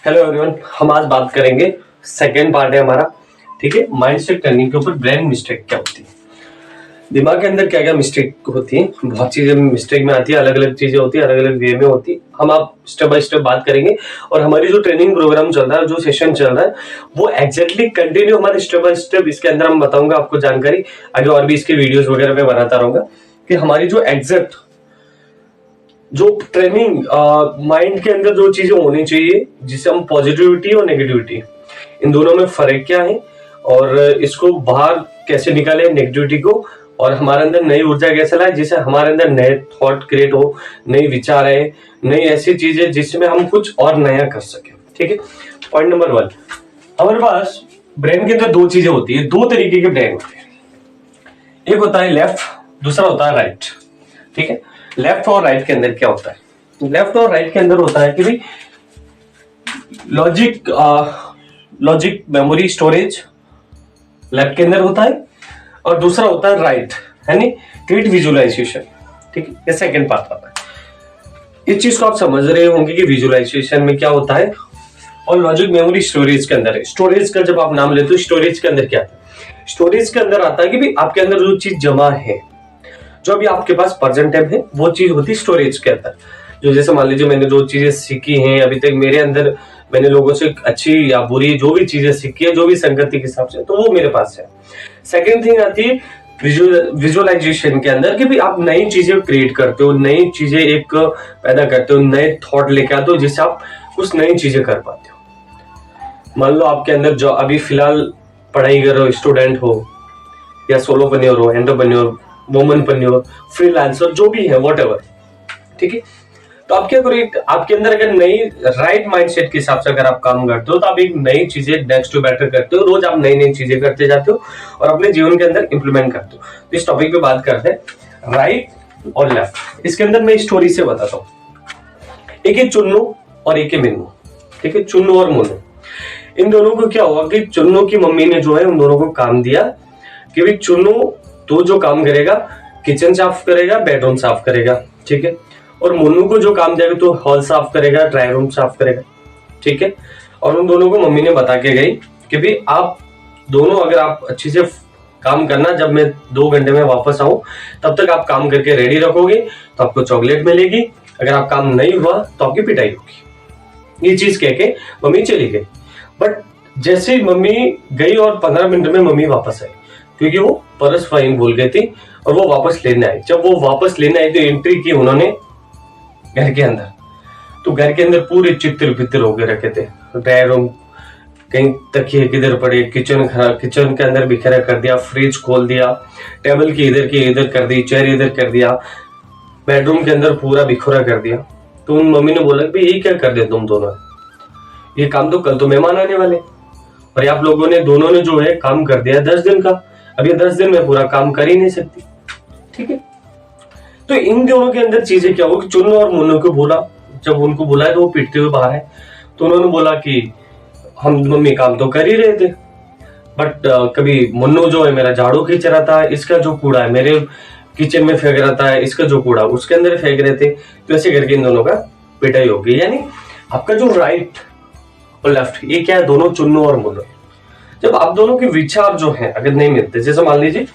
Hello everyone, हम आज बात करेंगे। सेकेंड पार्ट है हमारा, ठीक है। माइंड सेट करने के ऊपर ब्रेन मिस्टेक क्या होती है, दिमाग के अंदर क्या क्या मिस्टेक होती है। बहुत चीजें मिस्टेक में आती है, अलग अलग चीजें होती है, अलग अलग वे में होती है। हम आप स्टेप बाय स्टेप बात करेंगे। और हमारी जो ट्रेनिंग प्रोग्राम चल रहा है, जो सेशन चल रहा है, वो एग्जैक्टली कंटिन्यू हमारे स्टेप बाय स्टेप इसके अंदर हम बताऊंगा आपको जानकारी। आगे और भी इसके वीडियोस वगैरह में बनाता रहूंगा कि हमारी जो एग्जैक्ट जो ट्रेनिंग माइंड के अंदर जो चीजें होनी चाहिए, जिसे हम पॉजिटिविटी और नेगेटिविटी, इन दोनों में फर्क क्या है और इसको बाहर कैसे निकाले नेगेटिविटी को, और हमारे अंदर नई ऊर्जा कैसे लाए, जिससे हमारे अंदर नए थॉट क्रिएट हो, नई विचार आए, नई ऐसी चीजें जिसमें हम कुछ और नया कर सके। ठीक है। पॉइंट नंबर 1, हमारे पास ब्रेन के अंदर दो चीजें होती है, दो तरीके के ब्रेन होते हैं। एक होता है लेफ्ट, दूसरा होता है राइट। ठीक है। लेफ्ट और राइट के अंदर क्या होता है? लेफ्ट और राइट के अंदर होता है कि भाई लॉजिक मेमोरी स्टोरेज लेफ्ट के अंदर होता है, और दूसरा होता है राइट, यानी क्रिएट विजुअलाइजेशन। ठीक है, ये सेकंड पार्ट आता है। इस चीज को आप समझ रहे होंगे कि विजुअलाइजेशन में क्या होता है और लॉजिक मेमोरी स्टोरेज के अंदर है। स्टोरेज का जब आप नाम लेते हो, स्टोरेज के अंदर क्या आता है? स्टोरेज के अंदर आता है कि भाई आपके अंदर जो चीज जमा है, जो अभी आपके पास प्रेजेंट टाइम है, वो चीज होती है स्टोरेज के अंदर। जो जैसे मान लीजिए मैंने जो चीजें सीखी हैं अभी तक मेरे अंदर, मैंने लोगों से अच्छी या बुरी जो भी चीजें सीखी है, जो भी संगति के हिसाब से, तो वो मेरे पास है। सेकेंड थिंग आती है विजुअलाइजेशन के अंदर कि भी आप नई चीजें क्रिएट करते हो, नई चीजें एक पैदा करते हो, नए थॉट लेके आते हो, जिससे आप कुछ नई चीजें कर पाते हो। मान लो आपके अंदर जो अभी फिलहाल पढ़ाई कर रहे हो, स्टूडेंट हो या सोलोप्रेन्योर हो, एंटरप्रेन्योर, वुमनप्रेन्योर, फ्रीलांसर, जो भी है, व्हाटएवर। ठीक है। तो आप क्या करोगे, आपके अंदर अगर नई राइट माइंडसेट के हिसाब से अगर आप काम करते हो, तो आप एक नई चीजें नेक्स्ट टू बेटर करते हो। रोज आप नई नई चीजें करते जाते हो और अपने जीवन के अंदर इंप्लीमेंट करते हो। तो इस टॉपिक पे बात करते हैं राइट और लेफ्ट। इसके अंदर मैं स्टोरी से बताता हूँ। एक है चुन्नू और एक है मिन्नू। ठीक है, चुन्नू और मुन्नू, इन दोनों को क्या हुआ कि चुन्नू की मम्मी ने जो है उन दोनों को काम दिया कि भाई चुन्नू तो जो काम करेगा, किचन साफ करेगा, बेडरूम साफ करेगा। ठीक है। और मुन्नू को जो काम दिया तो हॉल साफ करेगा, ड्राई रूम साफ करेगा। ठीक है। और उन दोनों को मम्मी ने बता के गई कि भाई आप दोनों अगर आप अच्छे से काम करना, जब मैं 2 घंटे में वापस आऊं तब तक आप काम करके रेडी रखोगे तो आपको चॉकलेट मिलेगी, अगर आप काम नहीं हुआ तो आपकी पिटाई होगी। ये चीज कह के मम्मी चली गई। बट जैसे ही मम्मी गई और 15 मिनट में मम्मी वापस आई, क्योंकि वो पर्स वहीं भूल गई थी, और वो वापस लेने आई। जब वो वापस लेने आई तो एंट्री की उन्होंने घर के अंदर, तो घर के अंदर पूरे चित्र पित्र होके रखे थे। ड्राई रूम, कहीं तकिए किधर पड़े, किचन के अंदर बिखेरा कर दिया, फ्रिज खोल दिया, टेबल की इधर कर दी, चेयर इधर कर दिया, बेडरूम के अंदर पूरा बिखरा कर दिया। तो उन मम्मी ने बोला कि ये क्या कर दिया तुम दोनों, ये काम तो कल तो मेहमान आने वाले, और आप लोगों ने दोनों ने जो है काम कर दिया 10 दिन का। अब ये 10 दिन में पूरा काम कर ही नहीं सकती। ठीक है। तो इन दोनों के अंदर चीजें क्या हो कि चुन्नू और मुन्नू को बोला, जब उनको बुलाया तो वो पीटते हुए बाहर है। तो उन्होंने बोला कि हम मम्मी काम तो कर ही रहे थे, बट कभी मुन्नू जो है मेरा झाड़ू खींच रहा था, इसका जो कूड़ा है मेरे किचन में फेंक रहा था, इसका जो कूड़ा उसके अंदर फेंक रहे थे। तो ऐसे करके इन दोनों का पिटाई हो गई। यानी आपका जो राइट और लेफ्ट, ये क्या है, दोनों चुन्नू और मुन्नू। जब आप दोनों के विचार जो है अगर नहीं मिलते, जैसे मान लीजिए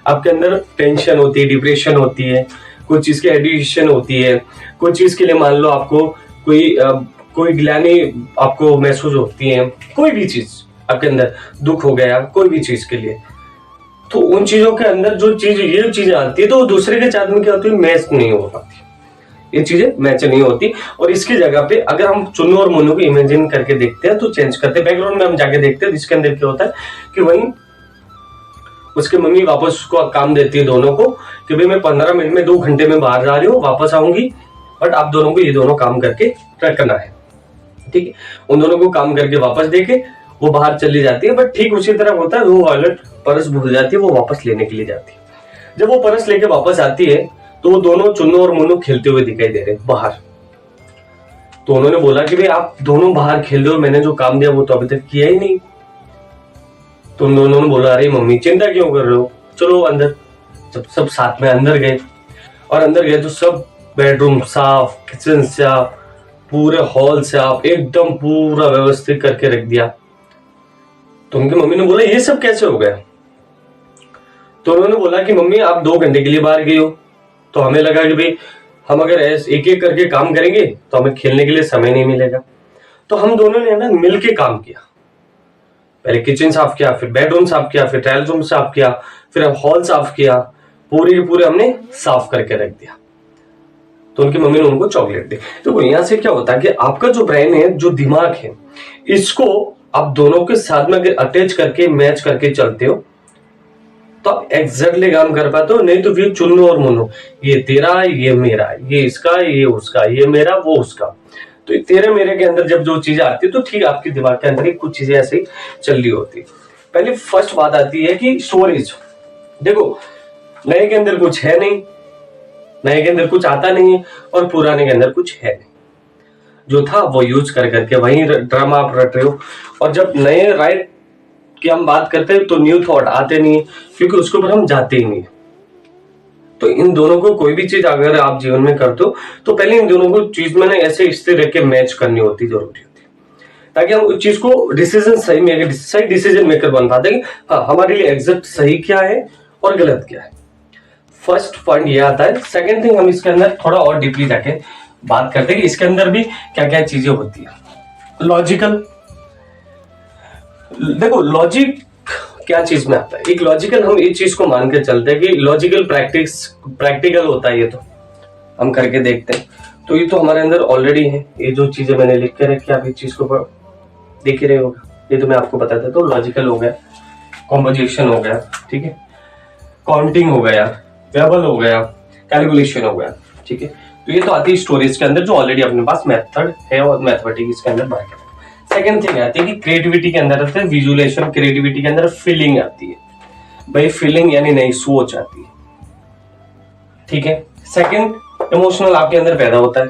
आपके अंदर टेंशन होती है, डिप्रेशन होती है, कोई चीज की एडिक्शन होती है, कोई चीज के लिए मान लो आपको कोई ग्लानि आपको महसूस होती है, कोई भी चीज आपके अंदर दुख हो गया कोई भी चीज के लिए, तो उन चीजों के अंदर जो चीज ये चीजें आती है, तो दूसरे के साथ में क्या होती है, मैच नहीं हो पाती, ये चीजें मैच नहीं होती। और इसकी जगह पे अगर हम चुन्नू और मुन्नू को इमेजिन करके देखते हैं, तो चेंज करते हैं, बैकग्राउंड में हम जाके देखते हैं, जिसके अंदर क्या होता है कि वही उसके मम्मी वापस उसको काम देती है दोनों को कि भाई मैं 15 मिनट में 2 घंटे में बाहर जा रही हूँ, वापस आऊंगी, बट आप दोनों को ये दोनों काम करके रखना है। ठीक है। उन दोनों को काम करके वापस देके वो बाहर चली जाती है। बट ठीक उसी तरह होता है, वो वॉलेट पर्स भूल जाती है, वो वापस लेने के लिए जाती है। जब वो पर्स लेके वापस आती है तो वो दोनों चुन्नू और मुन्नू खेलते हुए दिखाई दे रहे बाहर। तो उन्होंने बोला कि भाई आप दोनों बाहर खेल रहे हो, मैंने जो काम दिया वो तो अभी तक किया ही नहीं। तो उन दोनों ने बोला अरे मम्मी चिंता क्यों कर रहे हो, चलो अंदर। जब सब साथ में अंदर गए, और अंदर गए तो सब बेडरूम साफ, किचन साफ, पूरे हॉल से आप एकदम पूरा व्यवस्थित करके रख दिया। तो उनकी मम्मी ने बोला ये सब कैसे हो गया? तो उन्होंने बोला कि मम्मी आप 2 घंटे के लिए बाहर गई हो, तो हमें लगा कि भाई हम अगर एक एक करके काम करेंगे तो हमें खेलने के लिए समय नहीं मिलेगा। तो हम दोनों ने ना मिल के काम किया। पहले किचन साफ किया, फिर बेडरूम साफ किया, फिर ट्रायल रूम साफ किया, फिर हॉल साफ किया, पूरे के पूरे हमने साफ करके रख दिया। तो उनकी मम्मी ने उनको चॉकलेट दी। तो यहाँ से क्या होता है कि आपका जो ब्रेन है, जो दिमाग है, इसको आप दोनों के साथ में अगर अटैच करके मैच करके चलते हो तो आप एग्जैक्टली काम कर पाते हो। नहीं तो फिर चुनो और मुनो, ये तेरा, ये मेरा, ये इसका, ये उसका, ये मेरा, वो उसका। तो तेरे मेरे के अंदर जब जो चीजें आती है तो ठीक आपके दिमाग के अंदर ही कुछ चीजें ऐसे ही चल रही होती है। पहले फर्स्ट बात आती है कि स्टोरेज। देखो नए के अंदर कुछ है नहीं, नए के अंदर कुछ आता नहीं है, और पुराने के अंदर कुछ है नहीं। जो था वो यूज कर करके वही ड्रामा आप रट रहे हो। और जब नए राइट की हम बात करते हैं तो न्यू थॉट आते नहीं है, क्योंकि उसके ऊपर हम जाते ही नहीं। तो इन दोनों को कोई भी चीज अगर आप जीवन में करते हो तो पहले इन दोनों को चीज में ना ऐसे स्थिर रख के मैच करनी होती जरूरी होती है, ताकि हम उस चीज को डिसीजन सही डिसीजन मेकर बन पाते हैं। हाँ, हमारे लिए एग्जैक्ट सही क्या है और गलत क्या है। फर्स्ट पॉइंट ये आता है। सेकंड थिंग, हम इसके अंदर थोड़ा और डीपली जाके बात करते हैं कि इसके अंदर भी क्या क्या चीजें होती है। लॉजिकल, देखो लॉजिक क्या चीज में आता है। एक लॉजिकल, हम इस चीज को मान के चलते हैं कि लॉजिकल प्रैक्टिकल होता है। ये तो हम करके देखते हैं। तो ये तो हमारे अंदर ऑलरेडी है। ये जो चीजें मैंने लिख के रखी, आप इस चीज को देख ही रहे होगा। ये तो मैं आपको बताता। तो लॉजिकल हो गया, कॉम्पोजिशन हो गया, ठीक है, काउंटिंग हो गया, वेबल हो गया, कैलकुलेशन हो गया, ठीक है। तो ये तो आती है स्टोरेज के अंदर, जो ऑलरेडी अपने पास मेथड है और मैथमेटिक्स के अंदर बात। सेकंड थिंग आती है कि क्रिएटिविटी के अंदर आते हैं विजुअलाइजेशन। क्रिएटिविटी के अंदर फीलिंग आती है। भाई फीलिंग यानी नई सोच आती है, ठीक है। सेकंड, इमोशनल आपके अंदर पैदा होता है।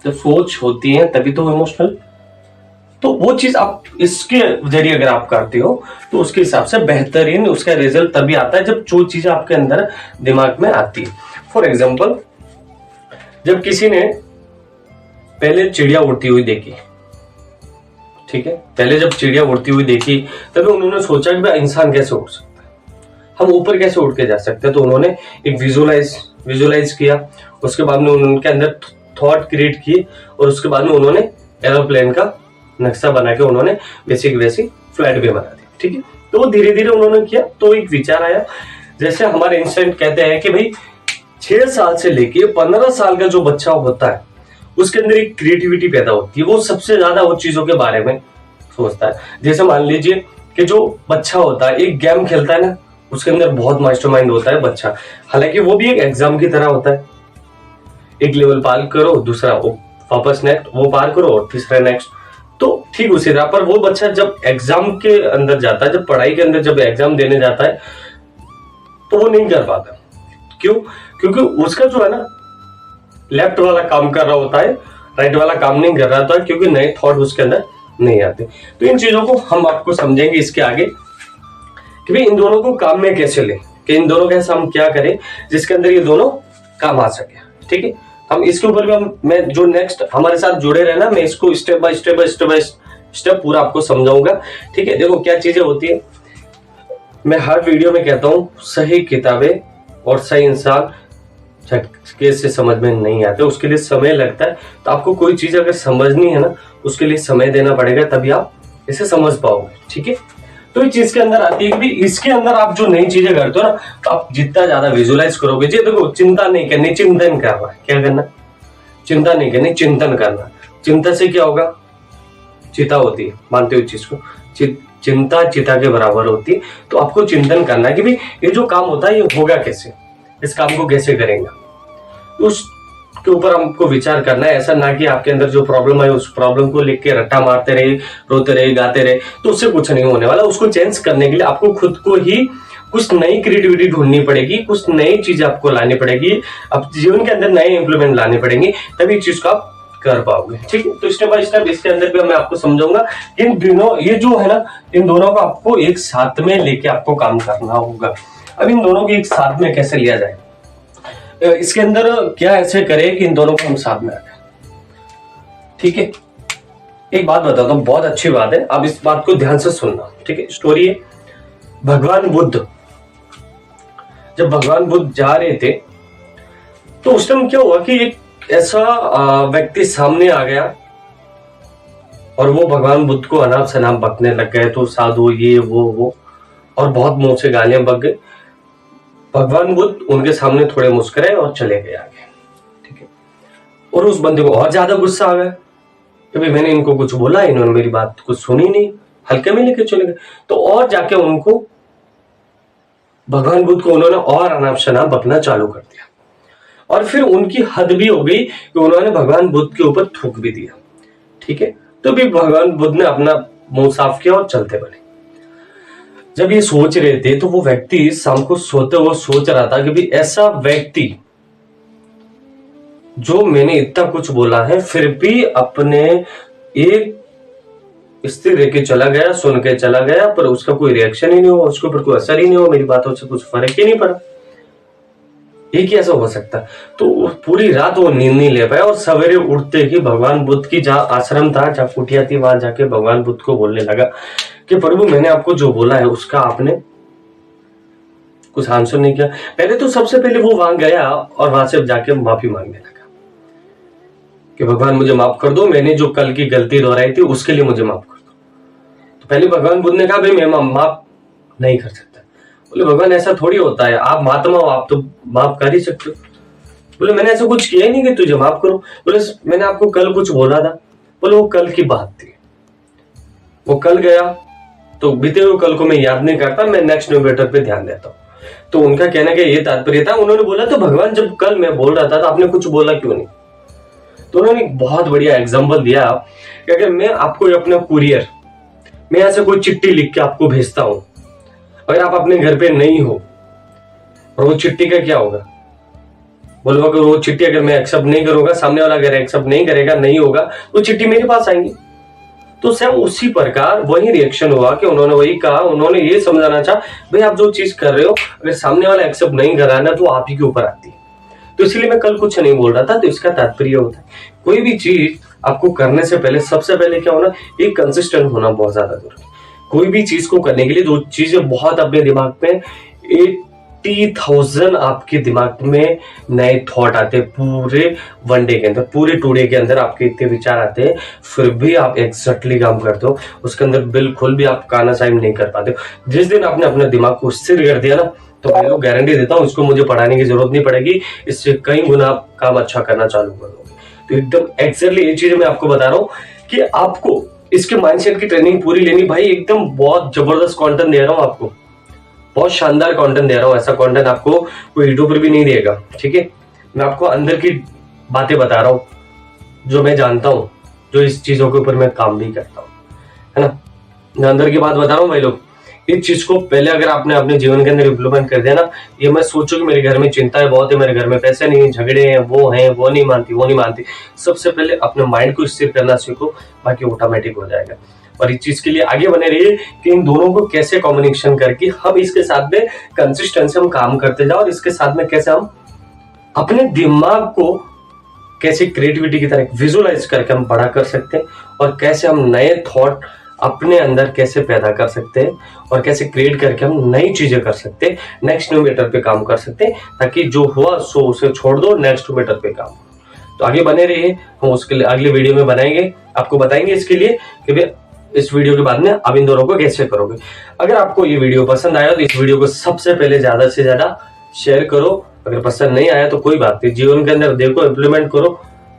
जब सोच होती है तभी तो इमोशनल। तो वो चीज आप इसके जरिए अगर आप करते हो तो उसके हिसाब से बेहतरीन उसका रिजल्ट तभी आता है जब जो चीज आपके अंदर दिमाग में आती है। फॉर एग्जाम्पल, जब किसी ने पहले चिड़िया उड़ती हुई देखी, ठीक है, पहले जब चिड़िया उड़ती हुई देखी तभी उन्होंने सोचा कि भाई इंसान कैसे उड़ सकता है, हम ऊपर कैसे उड़ के जा सकते हैं। तो उन्होंने एक विजुअलाइज किया। उसके बाद में उनके अंदर थॉट क्रिएट की, और उसके बाद में उन्होंने एरोप्लेन का नक्शा बना के उन्होंने वैसी फ्लाइट भी बना दी, ठीक है। तो वो धीरे धीरे उन्होंने किया, तो एक विचार आया। जैसे हमारे इंस्टेंट कहते हैं कि भाई 6 साल से लेके 15 साल का जो बच्चा होता है उसके अंदर एक क्रिएटिविटी पैदा होती है। वो सबसे ज्यादा वो चीजों के बारे में सोचता है। जैसे मान लीजिए कि जो बच्चा होता है एक गेम खेलता है ना, उसके अंदर बहुत मास्टरमाइंड होता है बच्चा। हालांकि वो भी एक एग्जाम की तरह होता है। एक लेवल पार करो, दूसरा वापस नेक्स्ट वो पार करो, और तीसरा नेक्स्ट। तो ठीक उसी तरह पर वो बच्चा जब एग्जाम के अंदर जाता है, जब पढ़ाई के अंदर जब एग्जाम देने जाता है, तो वो नहीं कर पाता। क्यों? क्योंकि उसका जो है ना लेफ्ट वाला काम कर रहा होता है, राइट वाला काम नहीं कर रहा होता है, क्योंकि नए थॉट उसके अंदर नहीं आते। तो इन चीजों को हम आपको समझेंगे इसके आगे कि भाई इन दोनों को काम में कैसे लें, कि इन दोनों का हम क्या करें जिसके अंदर ये दोनों काम आ सके, ठीक है। हम इसके ऊपर भी मैं जो नेक्स्ट हमारे साथ जुड़े रहना, मैं इसको स्टेप बाय स्टेप पूरा आपको समझाऊंगा, ठीक है। देखो क्या चीजें होती है, मैं हर वीडियो में कहता हूँ सही किताबें और सही इंसान झटके से समझ में नहीं आते, उसके लिए समय लगता है। तो आपको कोई चीज अगर समझनी है ना, उसके लिए समय देना पड़ेगा, तभी आप इसे समझ पाओगे, ठीक है। तो इस चीज के अंदर आती है कि इसके अंदर आप जो नई चीजें करते हो ना, तो आप जितना ज्यादा विजुअलाइज करोगे, जी देखो चिंता नहीं करनी, चिंतन करना। क्या करना? चिंता नहीं करनी, चिंतन करना। चिंता से क्या होगा? चिता होती है, मानते हो इस चीज को? चिंता चिता के बराबर होती है। तो आपको चिंतन करना है कि भाई ये जो काम होता है ये होगा कैसे, इस काम को कैसे करेंगे, उसके ऊपर हमको विचार करना है। ऐसा ना कि आपके अंदर जो प्रॉब्लम है उस प्रॉब्लम को लेके रट्टा मारते रहे, रोते रहे, गाते रहे, तो उससे कुछ नहीं होने वाला। उसको चेंज करने के लिए आपको खुद को ही कुछ नई क्रिएटिविटी ढूंढनी पड़ेगी, कुछ नई चीज आपको लानी पड़ेगी, अब जीवन के अंदर नए इंप्लीमेंट लाने पड़ेंगे, तभी इस चीज को आप कर पाओगे, ठीक है। तो स्टेप बाय स्टेप इसके अंदर भी मैं आपको समझाऊंगा। इन दोनों ये जो है ना, इन दोनों को आपको एक साथ में लेके आपको काम करना होगा। अब इन दोनों को एक साथ में कैसे लिया जाए, इसके अंदर क्या ऐसे करें कि इन दोनों को हम साथ में आ जाए। ठीक है, एक बात बताता हूँ, बहुत अच्छी बात है, अब इस बात को ध्यान से सुनना। ठीक है, स्टोरी है, भगवान बुद्ध, जब भगवान बुद्ध जा रहे थे तो उस टाइम क्या हुआ कि एक ऐसा व्यक्ति सामने आ गया और वो भगवान बुद्ध को अनाप शनाप बकने लग गए। तो साधु ये वो और बहुत मुंह से गालियां बक गई। भगवान बुद्ध उनके सामने थोड़े मुस्कुराए और चले गए आगे। ठीक है, और उस बंदे को और ज्यादा गुस्सा आ गया कि भाई मैंने इनको कुछ बोला, इन्होंने मेरी बात कुछ सुनी नहीं, हल्के में लेके चले गए। तो और जाके उनको, भगवान बुद्ध को उन्होंने और अनाप शनाप बकना चालू कर दिया। और फिर उनकी हद भी हो गई कि उन्होंने भगवान बुद्ध के ऊपर थूक भी दिया। ठीक है, तो भी भगवान बुद्ध ने अपना मुंह साफ किया और चलते बने। जब ये सोच रहे थे तो वो व्यक्ति शाम को सोते हुए सोच रहा था कि भाई ऐसा व्यक्ति जो मैंने इतना कुछ बोला है फिर भी अपने एक स्थिर रह के चला गया, सुन के चला गया, पर उसका कोई रिएक्शन ही नहीं हुआ, उसके ऊपर कोई असर ही नहीं हुआ, मेरी बातों से कुछ फर्क ही नहीं पड़ा। ये कैसा हो सकता? तो पूरी रात वो नींद नहीं ले पाया और सवेरे उठते ही भगवान बुद्ध की जहाँ आश्रम था, जहाँ कुटिया थी, वहां जाके भगवान बुद्ध को बोलने लगा कि प्रभु मैंने आपको जो बोला है उसका आपने कुछ आंसर नहीं किया। पहले तो सबसे पहले वो वहां गया और वहां से जाके माफी मांगने लगा कि भगवान मुझे माफ कर दो, मैंने जो कल की गलती दोहराई थी उसके लिए मुझे माफ कर दो। तो पहले भगवान बुद्ध ने कहा भाई मैं माफ नहीं कर सकता। बोले भगवान ऐसा थोड़ी होता है, आप महात्मा हो, आप तो माफ कर ही सकते हो। बोले मैंने ऐसा कुछ किया ही नहीं कि तुझे माफ करो। बोले मैंने आपको कल कुछ बोला था। बोले वो कल की बात थी, वो कल गया, तो बीते हुए कल को मैं याद नहीं करता, मैं नेक्स्ट न्यूज़लेटर पे ध्यान देता हूँ। तो उनका कहने का ये तात्पर्य था, उन्होंने बोला तो भगवान जब कल मैं बोल रहा था तो आपने कुछ बोला क्यों नहीं? तो उन्होंने एक बहुत बढ़िया एग्जाम्पल दिया कि अगर मैं आपको अपना कुरियर, मैं यहाँ से कोई चिट्ठी लिख के आपको भेजता हूं, अगर आप अपने घर पे नहीं हो और वो चिट्ठी का क्या होगा? बोलो अगर वो चिट्ठी अगर मैं एक्सेप्ट नहीं करूंगा, सामने वाला अगर एक्सेप्ट नहीं करेगा, नहीं होगा, तो चिट्ठी मेरे पास आएंगी। तो सेम उसी प्रकार वही रिएक्शन हुआ कि उन्होंने वही कहा, उन्होंने ये समझाना चाहा भाई आप जो चीज कर रहे हो अगर सामने वाला एक्सेप्ट नहीं कर रहा ना तो आप ही के ऊपर आती है। तो इसलिए मैं कल कुछ नहीं बोल रहा था। तो इसका तात्पर्य होता है कोई भी चीज आपको करने से पहले सबसे पहले क्या होना, एक कंसिस्टेंट होना बहुत ज्यादा जरूरी है। कोई भी चीज को करने के लिए दो चीजें बहुत अपने दिमाग में 80,000 आपके दिमाग में नए थॉट आते हैं पूरे वन डे के अंदर, पूरे टू डे के अंदर आपके इतने विचार आते हैं, फिर भी आप एग्जैक्टली काम करते हो, उसके अंदर बिल्कुल भी आप काना साइम नहीं कर पाते हो। जिस दिन आपने अपने दिमाग को स्थिर कर दिया ना, तो मैं लोग गारंटी देता हूँ इसको मुझे पढ़ाने की जरूरत नहीं पड़ेगी, इससे कई गुना आप काम अच्छा करना चालू कर दोगे। तो एकदम एक्जैक्टली ये चीज मैं आपको बता रहा हूँ कि आपको इसके माइंडसेट की ट्रेनिंग पूरी लेनी भाई। एकदम बहुत जबरदस्त कंटेंट दे रहा हूँ आपको, बहुत शानदार कंटेंट दे रहा हूँ। ऐसा कंटेंट आपको कोई यूट्यूब पर भी नहीं देगा। ठीक है, मैं आपको अंदर की बातें बता रहा हूँ जो मैं जानता हूँ, जो इस चीजों के ऊपर मैं काम भी करता हूँ, है ना। मैं अंदर की बात बता रहा हूँ भाई लोग। इस चीज को पहले अगर आपने अपने जीवन के अंदर इम्प्लीमेंट कर दिया ना, ये मैं सोचू कि मेरे घर में चिंताएं बहुत है, मेरे घर में पैसे नहीं, झगड़े हैं, वो नहीं मानती, वो नहीं मानती। सबसे पहले अपने माइंड को स्थिर करना सीखो, बाकी ऑटोमेटिक हो जाएगा। और इस चीज के लिए आगे बने रहिए कि इन दोनों को कैसे कम्युनिकेशन करके हम इसके साथ में कंसिस्टेंसी हम काम करते जाओ, और इसके साथ में कैसे हम अपने दिमाग को कैसे क्रिएटिविटी की तरह विजुअलाइज करके हम बड़ा कर सकते हैं, और कैसे हम नए थॉट अपने अंदर कैसे पैदा कर सकते हैं, और कैसे क्रिएट करके हम नई चीजें कर सकते हैं, नेक्स्ट न्यू मैटर पे काम कर सकते हैं, ताकि जो हुआ सो उसे छोड़ दो, नेक्स्ट मैटर पे काम करो। तो आगे बने रहिए, हम उसके लिए अगले वीडियो में बनाएंगे, आपको बताएंगे इसके लिए कि भाई इस वीडियो के बाद में आप इन दोनों को कैसे करोगे। अगर आपको ये वीडियो पसंद आया तो इस वीडियो को सबसे पहले ज्यादा से ज्यादा शेयर करो। अगर पसंद नहीं आया तो कोई बात नहीं, जीवन के अंदर देखो, इम्प्लीमेंट करो।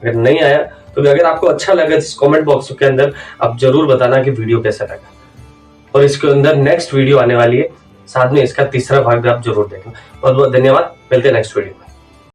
अगर नहीं आया तो भी अगर आपको अच्छा लगा इस कमेंट बॉक्स के अंदर आप जरूर बताना कि वीडियो कैसा लगा, और इसके अंदर नेक्स्ट वीडियो आने वाली है, साथ में इसका तीसरा भाग भी आप जरूर देखना। बहुत बहुत धन्यवाद, मिलते हैं नेक्स्ट वीडियो में।